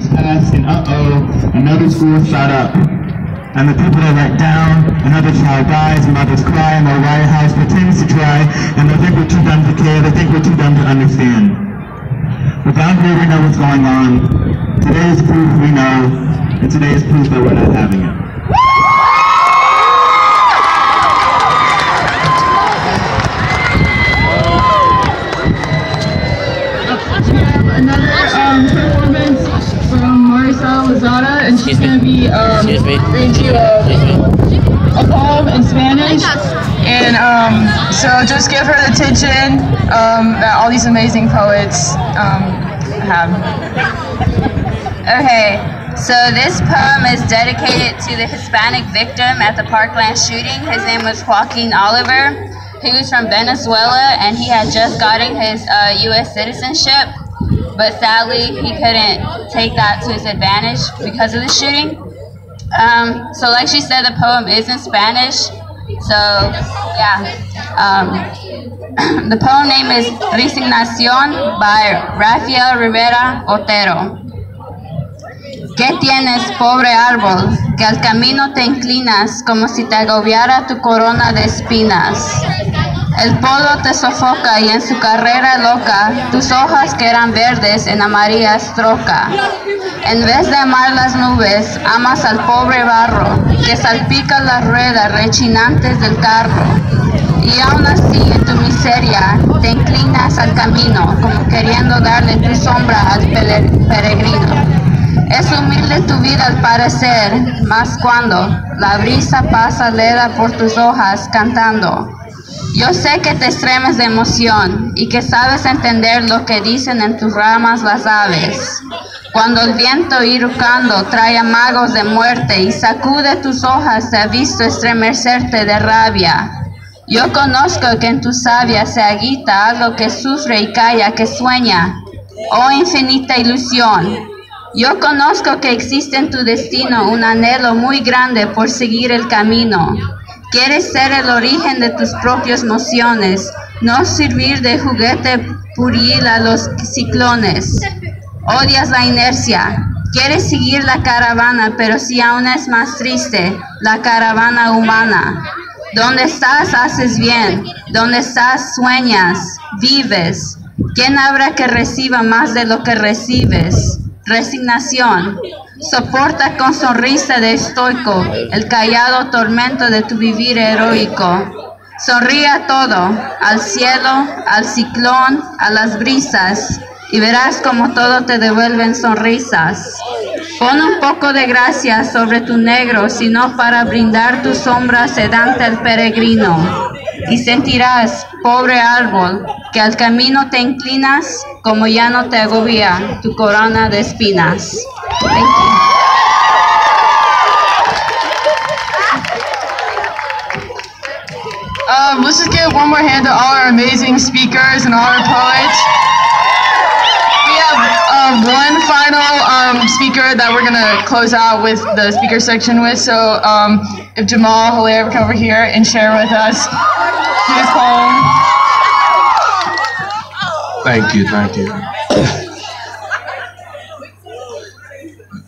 grades passed, and uh-oh, another school shot up. And the people are let down, another child dies, mothers cry, and the White House pretends to try, and they think we're too dumb to care, they think we're too dumb to understand. But down here we know what's going on. Today is proof we know, and today is proof that we're not having it. Another performance from Marisa Lozada, and she's going to be reading you a poem in Spanish. And so just give her the attention that all these amazing poets have. Okay, so this poem is dedicated to the Hispanic victim at the Parkland shooting. His name was Joaquin Oliver. He was from Venezuela, and he had just gotten his U.S. citizenship. But sadly, he couldn't take that to his advantage because of the shooting. So like she said, the poem is in Spanish. So, yeah. The poem name is Resignación by Rafael Rivera Otero. ¿Qué tienes, pobre árbol, que al camino te inclinas como si te agobiara tu corona de espinas? El polvo te sofoca y en su carrera loca, tus hojas que eran verdes en amarillas troca. En vez de amar las nubes, amas al pobre barro, que salpica las ruedas rechinantes del carro. Y aún así, en tu miseria, te inclinas al camino, como queriendo darle tu sombra al peregrino. Es humilde tu vida al parecer, mas cuando la brisa pasa leda por tus hojas cantando. Yo sé que te estremes de emoción y que sabes entender lo que dicen en tus ramas las aves. Cuando el viento irucando trae amagos de muerte y sacude tus hojas, te ha visto estremecerte de rabia. Yo conozco que en tu savia se agita algo que sufre y calla, que sueña. Oh infinita ilusión. Yo conozco que existe en tu destino un anhelo muy grande por seguir el camino. Quieres ser el origen de tus propias mociones, no servir de juguete pueril a los ciclones. Odias la inercia, quieres seguir la caravana, pero si aún es más triste, la caravana humana. Donde estás haces bien, donde estás sueñas, vives. ¿Quién habrá que reciba más de lo que recibes? Resignación. Soporta con sonrisa de estoico el callado tormento de tu vivir heroico. Sonríe a todo, al cielo, al ciclón, a las brisas, y verás como todo te devuelven sonrisas. Pon un poco de gracia sobre tu negro, sino para brindar tu sombra sedante al peregrino. Y sentirás, pobre árbol, que al camino te inclinas, como ya no te agobia tu corona de espinas. Thank you. Let's just give one more hand to all our amazing speakers and all our poets. We have one final speaker that we're going to close out with the speaker section with. So if Jamal Hilaire would come over here and share with us his poem. Thank you, thank you.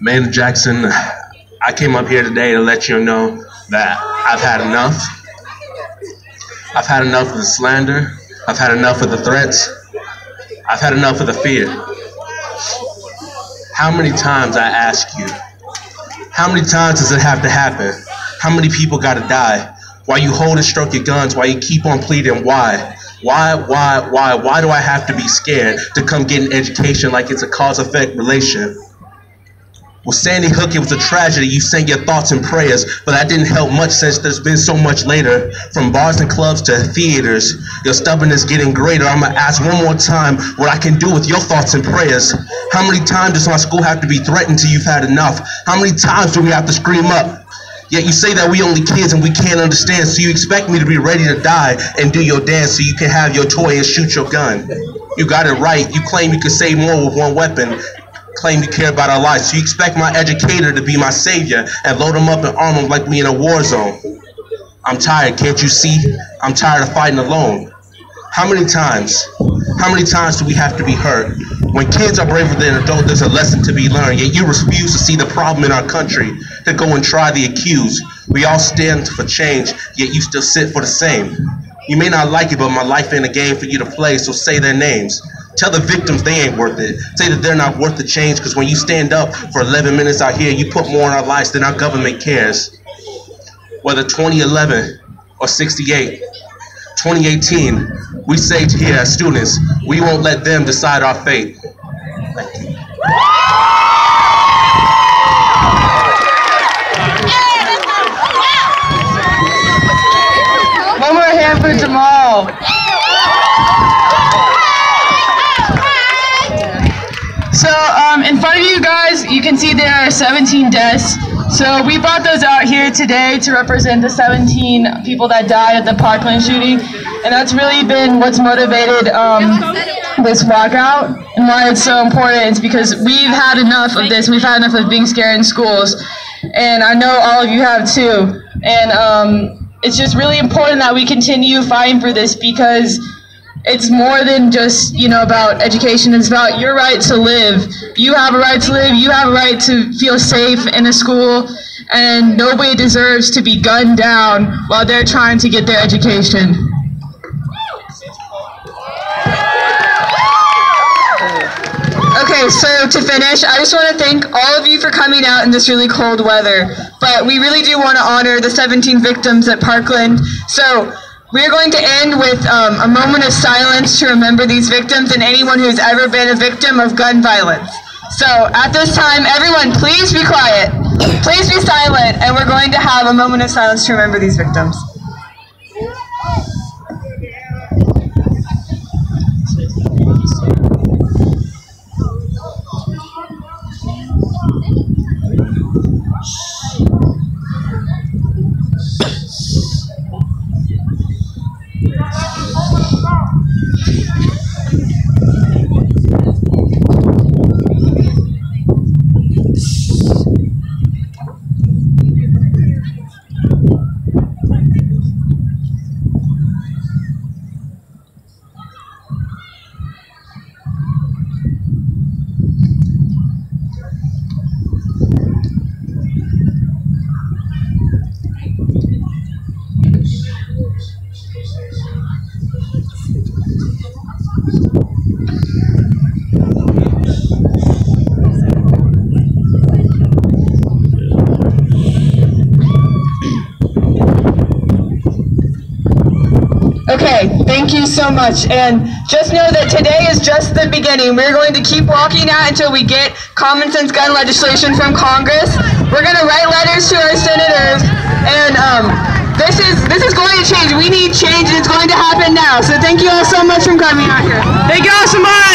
Maynard Jackson, I came up here today to let you know that I've had enough. I've had enough of the slander. I've had enough of the threats. I've had enough of the fear. How many times, I ask you, how many times does it have to happen? How many people gotta die? Why you hold and stroke your guns? Why you keep on pleading? Why? Why do I have to be scared to come get an education like it's a cause-effect relation? Well, Sandy Hook, it was a tragedy. You sang your thoughts and prayers, but that didn't help much since there's been so much later. From bars and clubs to theaters, your stubbornness getting greater. I'm gonna ask one more time what I can do with your thoughts and prayers. How many times does my school have to be threatened till you've had enough? How many times do we have to scream up? Yet you say that we only kids and we can't understand, so you expect me to be ready to die and do your dance so you can have your toy and shoot your gun. You got it right. You claim you can save more with one weapon. Claim you care about our lives, so you expect my educator to be my savior and load them up and arm them like we in a war zone. I'm tired, can't you see? I'm tired of fighting alone. How many times do we have to be hurt? When kids are braver than adults, there's a lesson to be learned. Yet you refuse to see the problem in our country, to go and try the accused. We all stand for change, yet you still sit for the same. You may not like it, but my life ain't a game for you to play, so say their names. Tell the victims they ain't worth it. Say that they're not worth the change, because when you stand up for 11 minutes out here, you put more in our lives than our government cares. Whether 2011 or 68, 2018, we say here as students, we won't let them decide our fate. Thank you. One more hand for Jamal. So in front of you guys, you can see there are 17 deaths. So we brought those out here today to represent the 17 people that died at the Parkland shooting. And that's really been what's motivated this walkout, and why it's so important. It's because we've had enough of this. We've had enough of being scared in schools. And I know all of you have too. And it's just really important that we continue fighting for this, because it's more than just, about education. It's about your right to live. You have a right to live. You have a right to feel safe in a school, and nobody deserves to be gunned down while they're trying to get their education. Okay, so to finish, I just want to thank all of you for coming out in this really cold weather. But we really do want to honor the 17 victims at Parkland. So we're going to end with a moment of silence to remember these victims and anyone who's ever been a victim of gun violence. So at this time, everyone, please be quiet. Please be silent, and we're going to have a moment of silence to remember these victims. Okay, thank you so much, and just know that today is just the beginning. We're going to keep walking out until we get common sense gun legislation from Congress. We're going to write letters to our senators, and this is going to change. We need change, and it's going to happen now. So thank you all so much for coming out here. Thank you all so much.